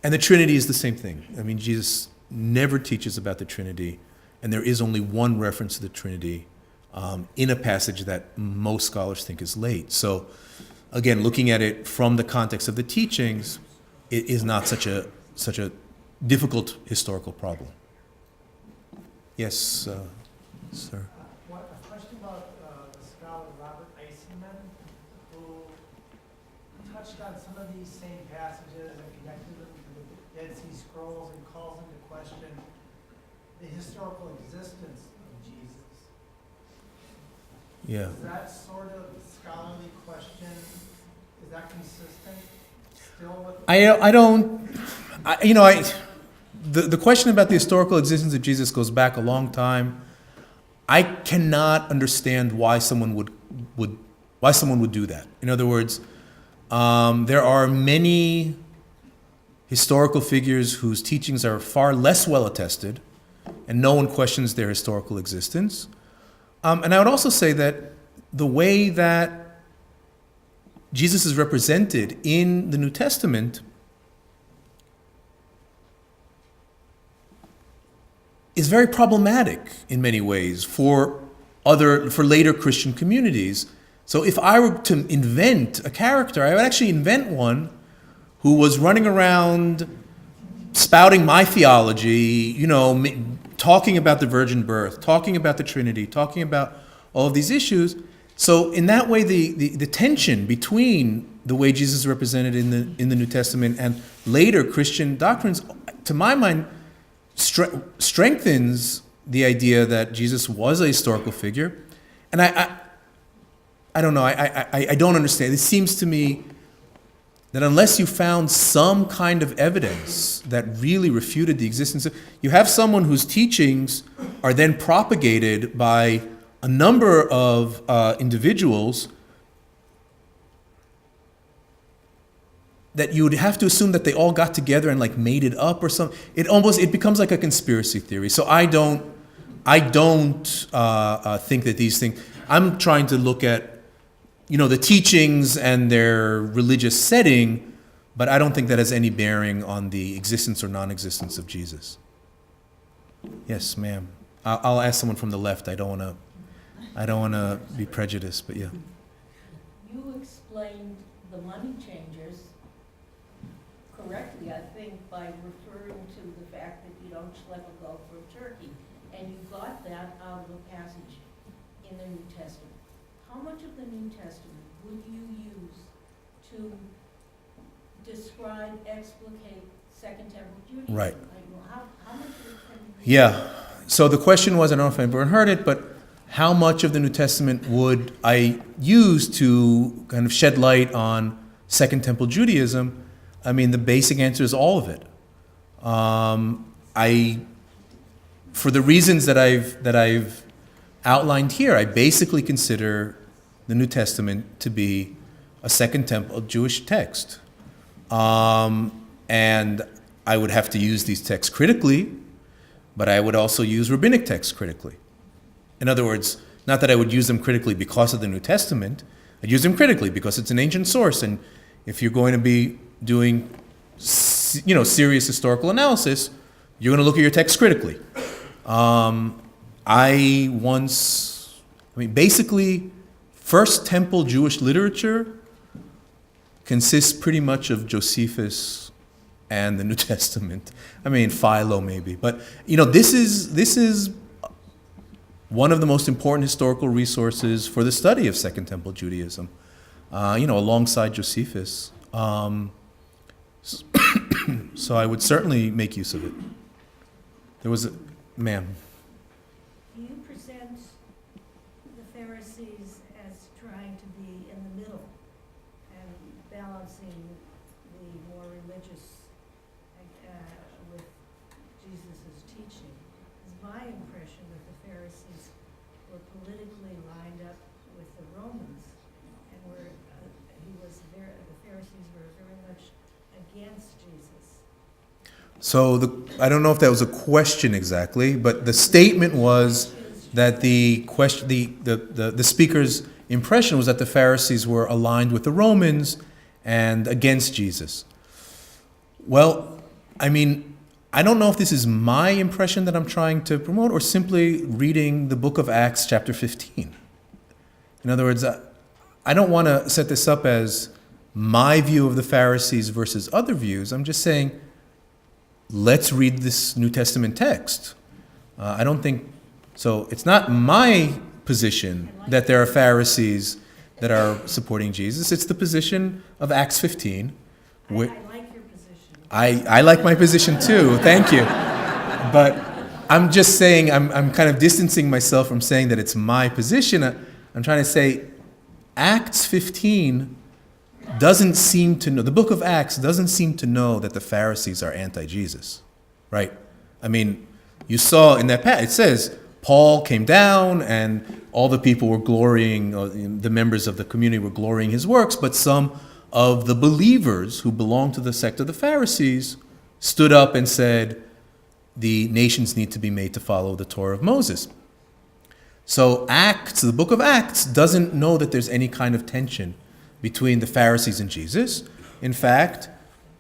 the Trinity is the same thing. I mean, Jesus never teaches about the Trinity, and there is only one reference to the Trinity in a passage that most scholars think is late. So, again, looking at it from the context of the teachings, it is not such a difficult historical problem. Yes, sir. A question about the scholar Robert Eisenman, who touched on some of these same passages and connected them to the Dead Sea Scrolls and calls into question the historical existence of Jesus. Yeah. Is that sort of scholarly question, is that consistent still with? The question about the historical existence of Jesus goes back a long time. I cannot understand why someone would do that. In other words, there are many historical figures whose teachings are far less well attested, and no one questions their historical existence. And I would also say that the way that Jesus is represented in the New Testament is very problematic in many ways for later Christian communities. So if I were to invent a character, I would actually invent one who was running around spouting my theology, talking about the virgin birth, talking about the Trinity, talking about all of these issues. So in that way, the tension between the way Jesus is represented in the New Testament and later Christian doctrines, to my mind, strengthens the idea that Jesus was a historical figure. And I don't know, I don't understand. It seems to me that unless you found some kind of evidence that really refuted the existence of, you have someone whose teachings are then propagated by a number of individuals, that you would have to assume that they all got together and made it up or something. It becomes like a conspiracy theory. So I don't think that these things. I'm trying to look at the teachings and their religious setting, but I don't think that has any bearing on the existence or non-existence of Jesus. Yes, ma'am. I'll ask someone from the left. I don't want to be prejudiced, but yeah. You explained the money changers correctly, I think, by referring to the fact that you don't schlep a goat from Turkey. And you got that out of a passage in the New Testament. How much of the New Testament would you use to describe, explicate Second Temple Judaism? Right. How much of it can you use? Yeah. So the question was, I don't know if everyone heard it, but how much of the New Testament would I use to kind of shed light on Second Temple Judaism? I mean, the basic answer is all of it. For the reasons that I've outlined here, I basically consider the New Testament to be a Second Temple Jewish text. And I would have to use these texts critically, but I would also use rabbinic texts critically. In other words, not that I would use them critically because of the New Testament, I'd use them critically because it's an ancient source, and if you're going to be doing, serious historical analysis, you're going to look at your text critically. Basically, First Temple Jewish literature consists pretty much of Josephus and the New Testament. Philo maybe, but this is one of the most important historical resources for the study of Second Temple Judaism. Alongside Josephus. So I would certainly make use of it. There was ma'am. You present the Pharisees as trying to be in the middle and balancing the more religious with Jesus' teaching. It's my impression that the Pharisees were politically lined up with the Romans, and the Pharisees were very much against Jesus. So I don't know if that was a question exactly, but the statement was that the speaker's impression was that the Pharisees were aligned with the Romans and against Jesus. Well, I don't know if this is my impression that I'm trying to promote or simply reading the book of Acts chapter 15. In other words, I don't want to set this up as my view of the Pharisees versus other views. I'm just saying, let's read this New Testament text. I don't think, so it's not my position that there are Pharisees that are supporting Jesus. It's the position of Acts 15. I like your position. I like my position too, thank you. But I'm just saying, I'm kind of distancing myself from saying that it's my position. I'm trying to say Acts 15 doesn't seem to know, the book of Acts doesn't seem to know that the Pharisees are anti-Jesus, right? You saw in that passage, it says, Paul came down and all the people were glorying, the members of the community were glorying his works, but some of the believers who belonged to the sect of the Pharisees stood up and said, the nations need to be made to follow the Torah of Moses. So the book of Acts doesn't know that there's any kind of tension between the Pharisees and Jesus. In fact,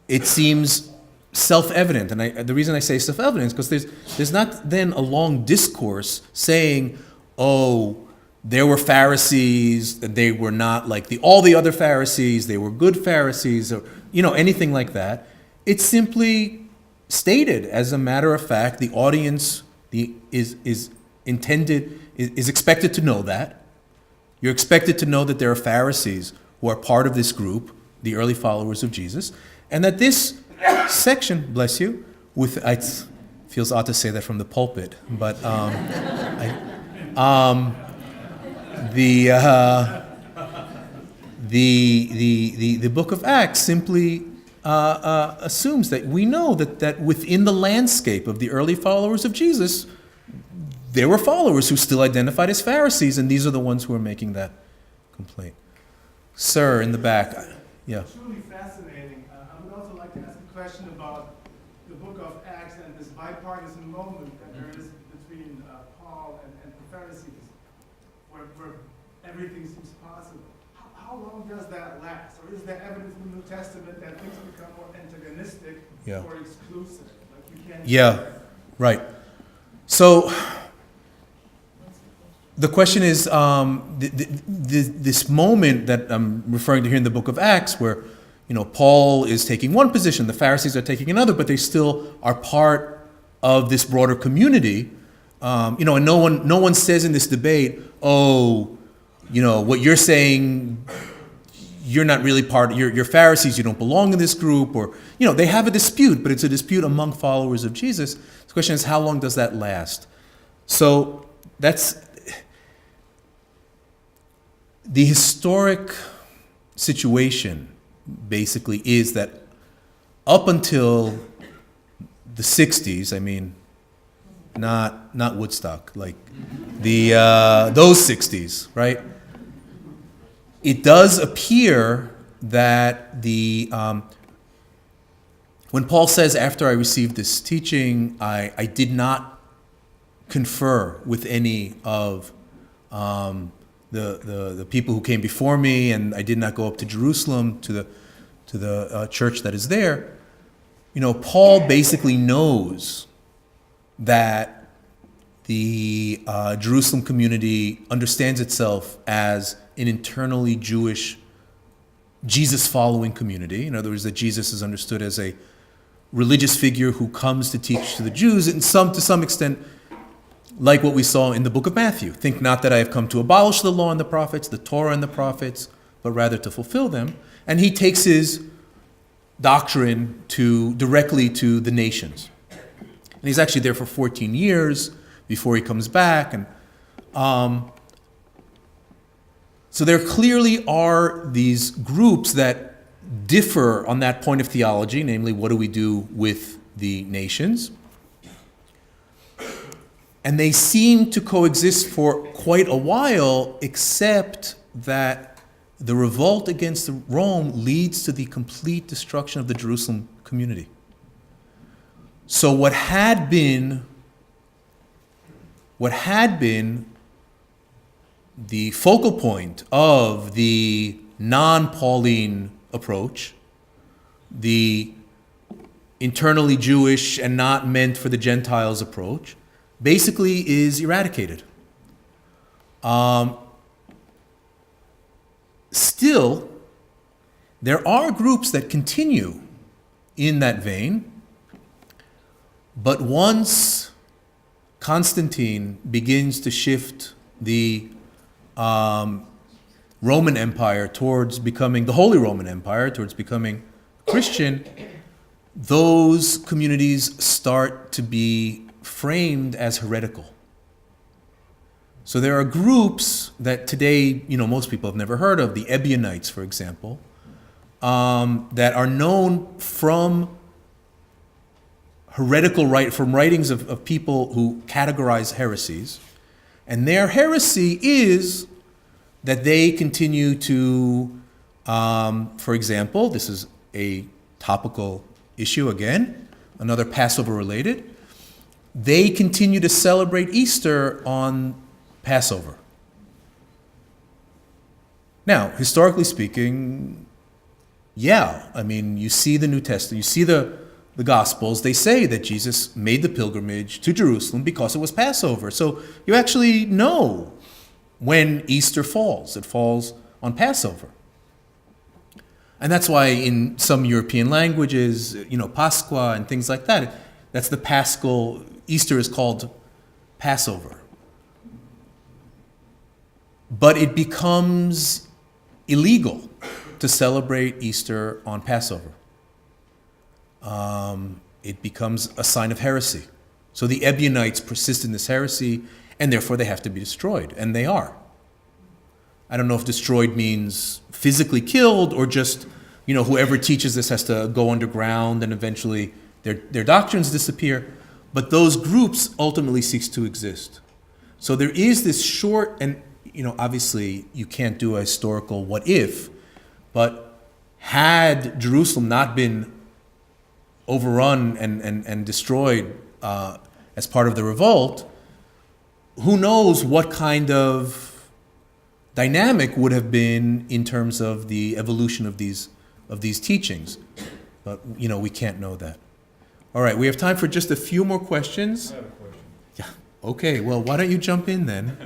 it seems self-evident, and the reason I say self-evident is because there's not then a long discourse saying, there were Pharisees, and they were not like all the other Pharisees, they were good Pharisees, or anything like that. It's simply stated as a matter of fact. The audience is expected to know that. You're expected to know that there are Pharisees who are part of this group, the early followers of Jesus, and that this section, bless you, it feels odd to say that from the pulpit, but the book of Acts simply assumes that we know that within the landscape of the early followers of Jesus, there were followers who still identified as Pharisees, and these are the ones who are making that complaint. Sir, in the back. Yeah. Truly fascinating. I would also like to ask a question about the book of Acts and this bipartisan moment that there is between Paul and the Pharisees, where everything seems possible. How long does that last? Or is there evidence in the New Testament that things become more antagonistic or exclusive? Like you can't. Yeah, right. So the question is, this moment that I'm referring to here in the book of Acts, where Paul is taking one position, the Pharisees are taking another, but they still are part of this broader community. And no one says in this debate, what you're saying, you're not really you're Pharisees, you don't belong in this group, or they have a dispute, but it's a dispute among followers of Jesus. The question is, how long does that last? So that's the historic situation. Basically, is that up until the 60s, not Woodstock, like those 60s, right? It does appear that when Paul says, after I received this teaching, I did not confer with any of the people who came before me, and I did not go up to Jerusalem to church that is there, Paul basically knows that the Jerusalem community understands itself as an internally Jewish, Jesus-following community. In other words, that Jesus is understood as a religious figure who comes to teach to the Jews, and to some extent, like what we saw in the book of Matthew. Think not that I have come to abolish the law and the prophets, the Torah and the prophets, but rather to fulfill them. And he takes his doctrine directly to the nations. And he's actually there for 14 years before he comes back. And so there clearly are these groups that differ on that point of theology, namely, what do we do with the nations? And they seem to coexist for quite a while, except that the revolt against Rome leads to the complete destruction of the Jerusalem community. So what had been the focal point of the non-Pauline approach, the internally Jewish and not meant for the Gentiles approach, basically is eradicated. Still, there are groups that continue in that vein, but once Constantine begins to shift the Roman Empire towards becoming the Holy Roman Empire, towards becoming Christian, those communities start to be framed as heretical. So there are groups that today, most people have never heard of, the Ebionites, for example, that are known from from writings of people who categorize heresies. And their heresy is that they continue to, for example, this is a topical issue again, another Passover related, they continue to celebrate Easter on Passover. Now, historically speaking, you see the New Testament, you see the Gospels, they say that Jesus made the pilgrimage to Jerusalem because it was Passover. So you actually know when Easter falls. It falls on Passover. And that's why in some European languages, Pasqua and things like that, that's the Paschal, Easter is called Passover. But it becomes illegal to celebrate Easter on Passover. It becomes a sign of heresy. So the Ebionites persist in this heresy, and therefore they have to be destroyed, and they are. I don't know if destroyed means physically killed or just, whoever teaches this has to go underground and eventually their doctrines disappear. But those groups ultimately cease to exist. So there is this short, and obviously you can't do a historical what if, but had Jerusalem not been overrun and destroyed as part of the revolt, who knows what kind of dynamic would have been in terms of the evolution of these teachings. But, we can't know that. All right, we have time for just a few more questions. I have a question. Yeah. Okay, well, why don't you jump in then?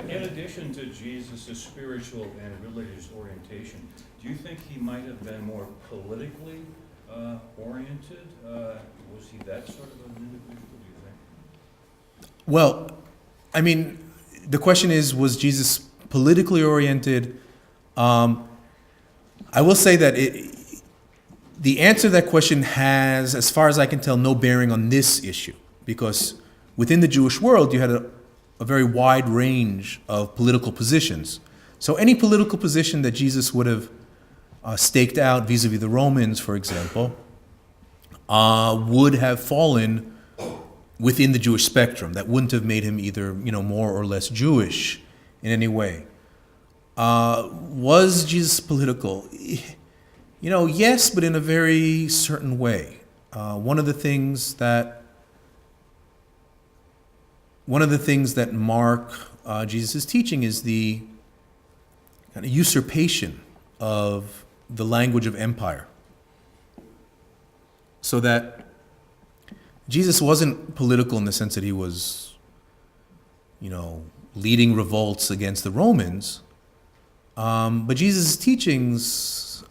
In addition to Jesus' spiritual and religious orientation, do you think he might have been more politically oriented? Was he that sort of an individual, do you think? Well, the question is, was Jesus politically oriented? I will say that the answer to that question has, as far as I can tell, no bearing on this issue, because within the Jewish world, you had a very wide range of political positions. So any political position that Jesus would have staked out vis-a-vis the Romans, for example, would have fallen within the Jewish spectrum. That wouldn't have made him either, more or less Jewish in any way. Was Jesus political? Yes, but in a very certain way. One of the things that mark Jesus' teaching is the kind of usurpation of the language of empire. So that Jesus wasn't political in the sense that he was, leading revolts against the Romans. But Jesus' teachings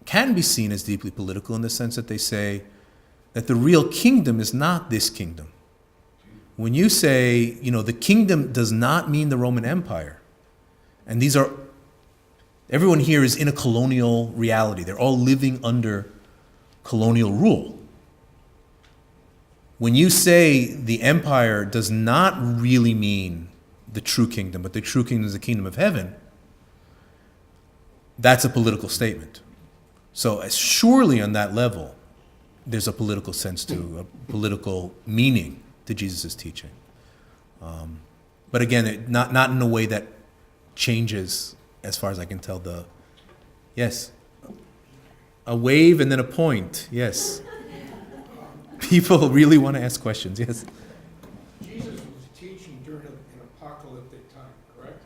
can be seen as deeply political in the sense that they say that the real kingdom is not this kingdom. When you say, the kingdom does not mean the Roman Empire, and everyone here is in a colonial reality. They're all living under colonial rule. When you say the empire does not really mean the true kingdom, but the true kingdom is the kingdom of heaven, that's a political statement. So surely on that level, there's a political sense to, a political meaning to Jesus' teaching. But again, not in a way that changes, as far as I can tell, yes. A wave and then a point, yes. People really want to ask questions, yes. Jesus was teaching during an apocalyptic time, correct?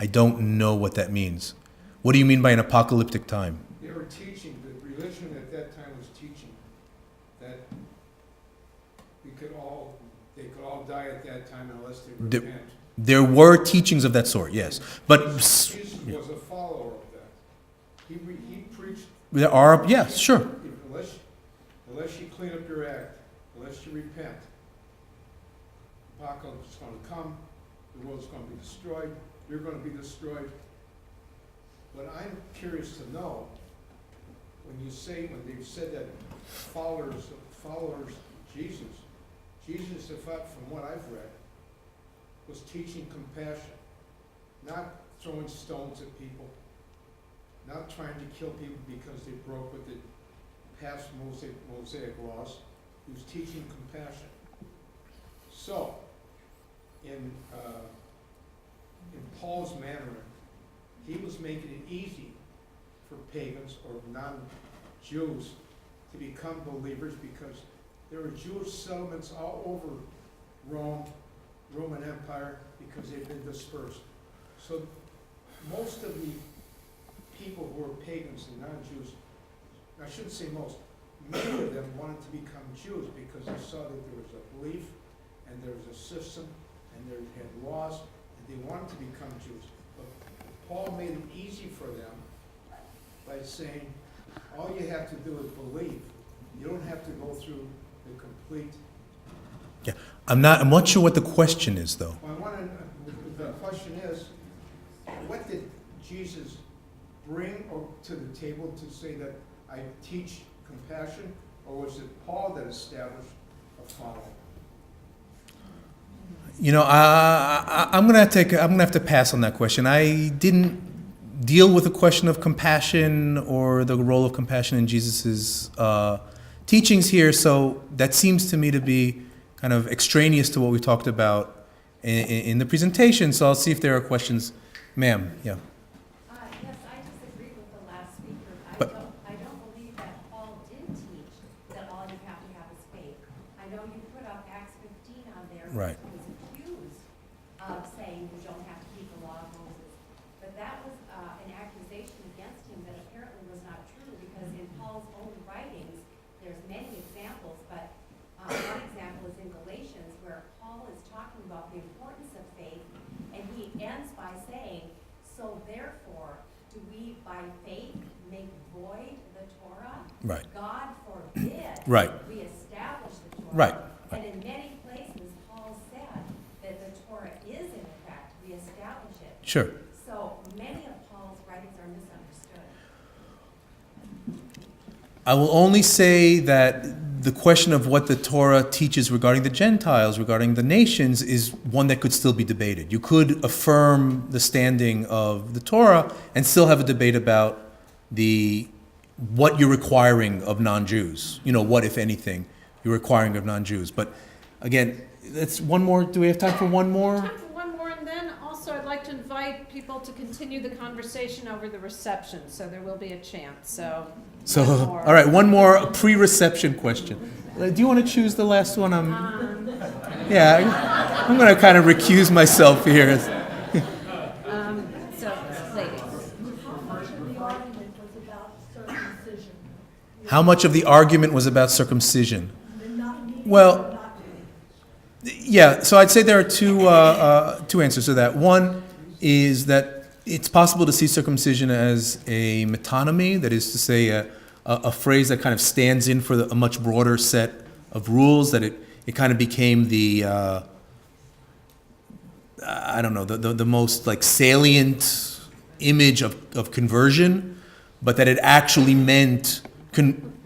I don't know what that means. What do you mean by an apocalyptic time? They were teaching, the religion at that time was teaching that they could all die at that time unless they repent. There were teachings of that sort, yes. But Jesus was a follower of that. He preached. there are, yeah, sure. Unless you clean up your act, unless you repent, apocalypse is going to come, the world's going to be destroyed, you're going to be destroyed. But I'm curious to know, when they've said that followers of Jesus, from what I've read, was teaching compassion, not throwing stones at people, not trying to kill people because they broke with the past Mosaic laws. He was teaching compassion. So, in Paul's manner, he was making it easy for pagans or non-Jews to become believers because there were Jewish settlements all over Roman Empire, because they've been dispersed. So most of the people who were pagans and non-Jews, I shouldn't say most, many of them wanted to become Jews because they saw that there was a belief and there was a system and they had laws and they wanted to become Jews. But Paul made it easy for them by saying, all you have to do is believe. You don't have to go through the complete. Yeah, I'm not sure what the question is, though. Well, the question is, what did Jesus bring to the table to say that I teach compassion, or was it Paul that established a following? I'm gonna have to pass on that question. I didn't deal with the question of compassion or the role of compassion in Jesus's teachings here, so that seems to me to be kind of extraneous to what we talked about in the presentation. So I'll see if there are questions, ma'am. Yeah. Yes, I disagree with the last speaker. I don't believe that Paul did teach that all you have to have is faith. I know you put up Acts 15 on there. Right. He was accused of saying you don't have to keep the law of Moses. But that was an accusation against him that apparently was not true, because in Paul's own writings, there's many examples, but one example is in Galatians, where Paul is talking about the importance of faith, and he ends by saying, so therefore, do we by faith make void the Torah? Right. God forbid. Right. We establish the Torah. Right. And in many places, Paul said that the Torah is, in fact, we establish it. Sure. So many of Paul's writings are misunderstood. I will only say that the question of what the Torah teaches regarding the Gentiles, regarding the nations, is one that could still be debated. You could affirm the standing of the Torah and still have a debate about what you're requiring of non-Jews. What, if anything, you're requiring of non-Jews. But again, that's one more. Do we have time for one more? Time for one more, and then also I'd like to invite people to continue the conversation over the reception, so there will be a chance. So all right, one more pre-reception question. Do you want to choose the last one? I'm going to kind of recuse myself here. So, ladies. circumcision. How much of the argument was about circumcision? The not needing, Well, not doing. Yeah, so I'd say there are two answers to that. One is that it's possible to see circumcision as a metonymy, that is to say, a phrase that kind of stands in for a much broader set of rules, that it kind of became the, I don't know, the most like salient image of conversion, but that it actually meant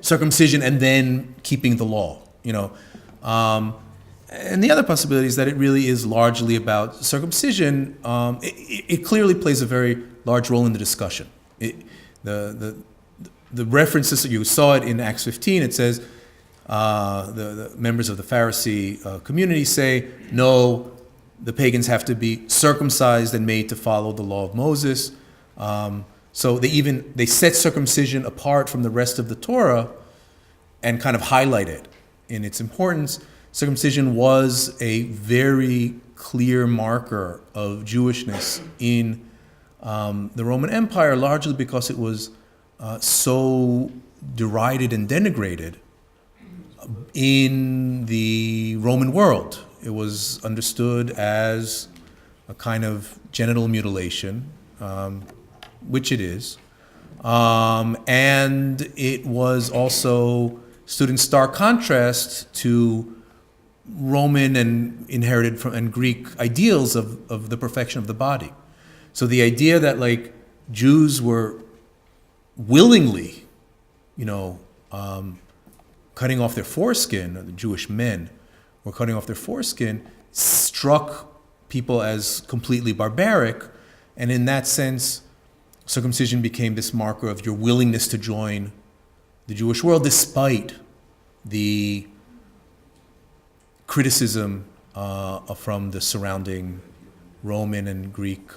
circumcision and then keeping the law, you know. And the other possibility is that it really is largely about circumcision. It clearly plays a very large role in the discussion. The references, you saw it in Acts 15, it says the members of the Pharisee community say, no, the pagans have to be circumcised and made to follow the law of Moses. So they set circumcision apart from the rest of the Torah and kind of highlight it in its importance. Circumcision was a very clear marker of Jewishness in the Roman Empire, largely because it was so derided and denigrated in the Roman world. It was understood as a kind of genital mutilation, which it is. And it was also stood in stark contrast to Roman and inherited from and Greek ideals of the perfection of the body. So the idea that like Jews were willingly, cutting off their foreskin, or the Jewish men were cutting off their foreskin, struck people as completely barbaric, and in that sense, circumcision became this marker of your willingness to join the Jewish world, despite the criticism from the surrounding Roman and Greek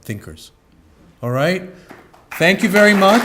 thinkers. All right? Thank you very much.